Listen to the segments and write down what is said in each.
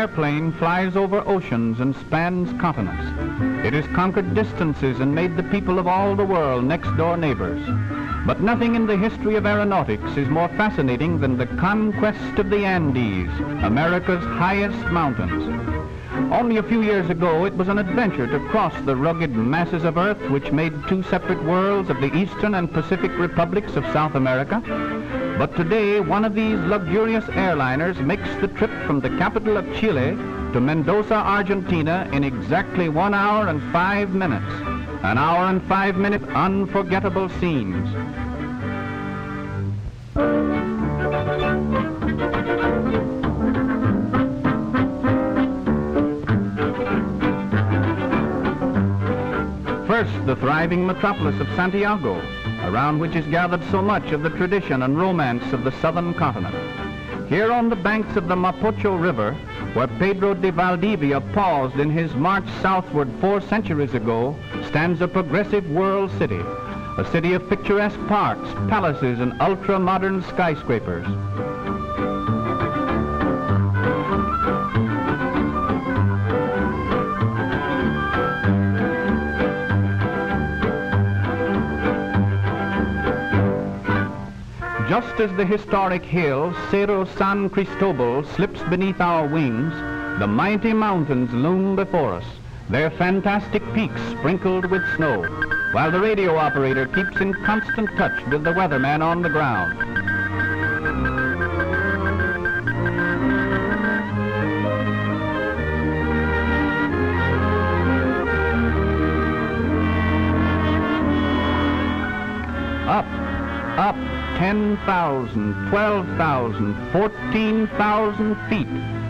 airplane flies over oceans and spans continents. It has conquered distances and made the people of all the world next-door neighbors. But nothing in the history of aeronautics is more fascinating than the conquest of the Andes, America's highest mountains. Only a few years ago, it was an adventure to cross the rugged masses of Earth which made two separate worlds of the Eastern and Pacific republics of South America. But today, one of these luxurious airliners makes the trip from the capital of Chile to Mendoza, Argentina in exactly 1 hour and 5 minutes. An hour and 5 minute unforgettable scenes. First, the thriving metropolis of Santiago, around which is gathered so much of the tradition and romance of the southern continent. Here on the banks of the Mapocho River, where Pedro de Valdivia paused in his march southward 4 centuries ago, stands a progressive world city, a city of picturesque parks, palaces, and ultra-modern skyscrapers. Just as the historic hill Cerro San Cristobal slips beneath our wings, the mighty mountains loom before us, their fantastic peaks sprinkled with snow, while the radio operator keeps in constant touch with the weatherman on the ground. Up, 10,000, 12,000, 14,000 feet,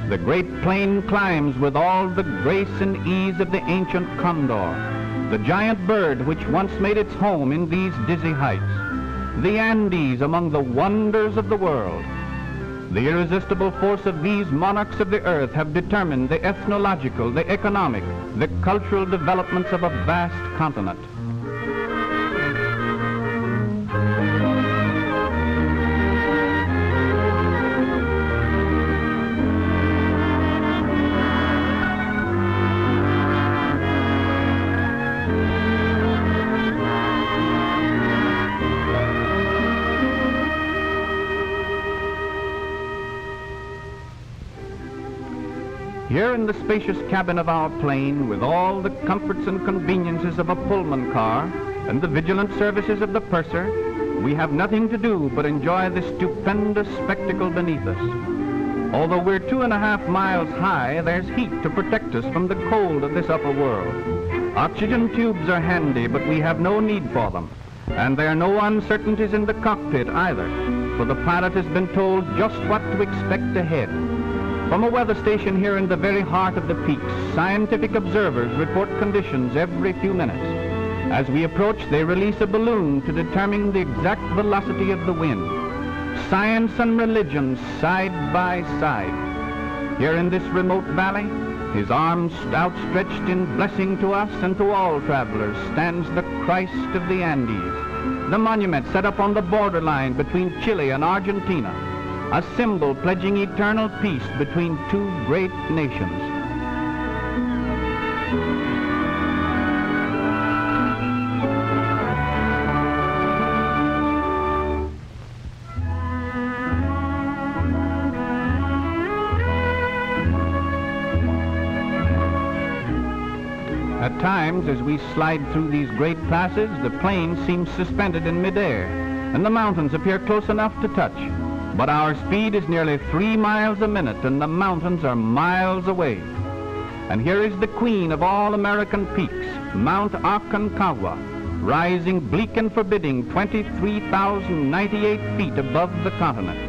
the great plain climbs with all the grace and ease of the ancient condor, the giant bird which once made its home in these dizzy heights. The Andes among the wonders of the world. The irresistible force of these monarchs of the earth have determined the ethnological, the economic, the cultural developments of a vast continent. Here in the spacious cabin of our plane, with all the comforts and conveniences of a Pullman car and the vigilant services of the purser, we have nothing to do but enjoy this stupendous spectacle beneath us. Although we're 2.5 miles high, there's heat to protect us from the cold of this upper world. Oxygen tubes are handy, but we have no need for them. And there are no uncertainties in the cockpit either, for the pilot has been told just what to expect ahead. From a weather station here in the very heart of the peaks, scientific observers report conditions every few minutes. As we approach, they release a balloon to determine the exact velocity of the wind. Science and religion side by side. Here in this remote valley, his arms outstretched in blessing to us and to all travelers, stands the Christ of the Andes, the monument set up on the borderline between Chile and Argentina, a symbol pledging eternal peace between two great nations. At times, as we slide through these great passes, the plane seems suspended in midair, and the mountains appear close enough to touch. But our speed is nearly 3 miles a minute, and the mountains are miles away. And here is the queen of all American peaks, Mount Aconcagua, rising bleak and forbidding 23,098 feet above the continent.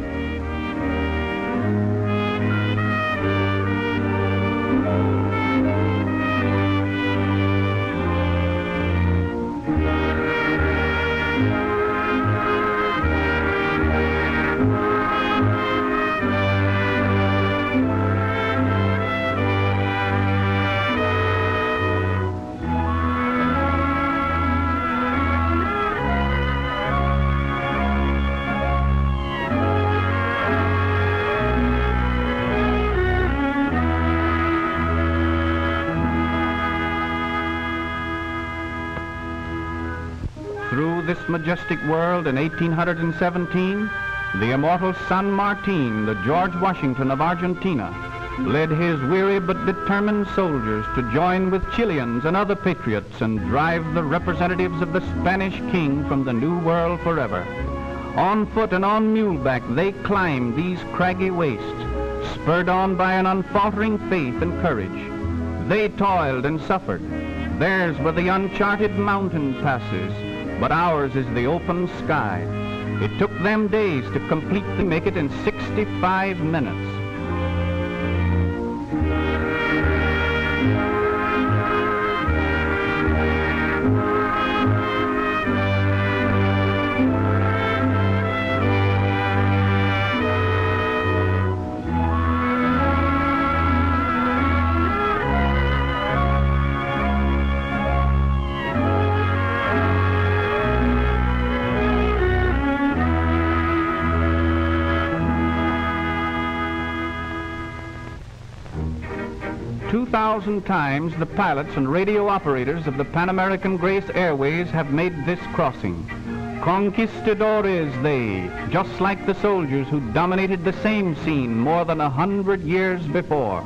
through this majestic world in 1817, the immortal San Martin, the George Washington of Argentina, led his weary but determined soldiers to join with Chileans and other patriots and drive the representatives of the Spanish king from the New World forever. On foot and on muleback, they climbed these craggy wastes, spurred on by an unfaltering faith and courage. They toiled and suffered. Theirs were the uncharted mountain passes, but ours is the open sky. It took them days to completely make it in 65 minutes. 2,000 times the pilots and radio operators of the Pan American Grace Airways have made this crossing. Conquistadores they, just like the soldiers who dominated the same scene more than 100 years before.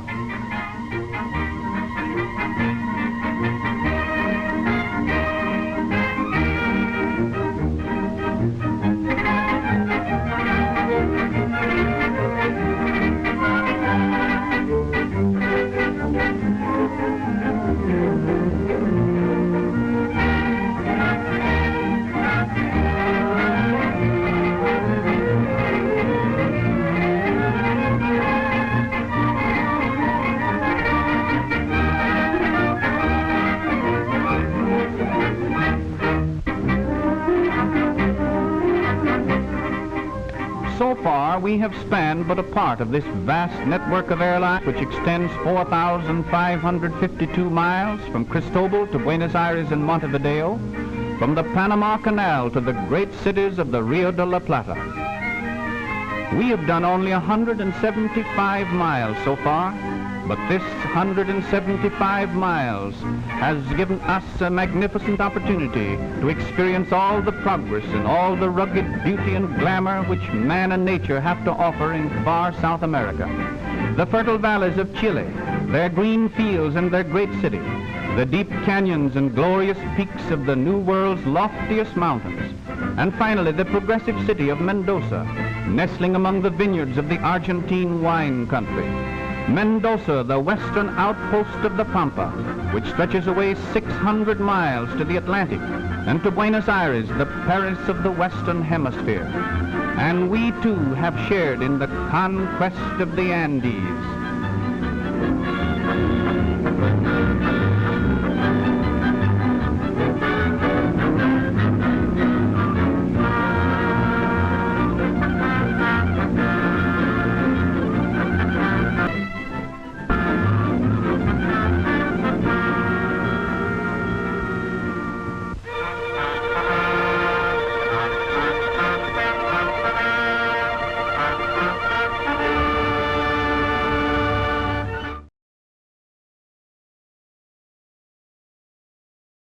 So far, we have spanned but a part of this vast network of airlines which extends 4,552 miles from Cristobal to Buenos Aires and Montevideo, from the Panama Canal to the great cities of the Rio de la Plata. We have done only 175 miles so far, but this 175 miles has given us a magnificent opportunity to experience all the progress and all the rugged beauty and glamour which man and nature have to offer in far South America. The fertile valleys of Chile, their green fields and their great city, the deep canyons and glorious peaks of the New World's loftiest mountains, and finally the progressive city of Mendoza, nestling among the vineyards of the Argentine wine country. Mendoza, the western outpost of the Pampa, which stretches away 600 miles to the Atlantic, and to Buenos Aires, the Paris of the Western Hemisphere. And we too have shared in the conquest of the Andes.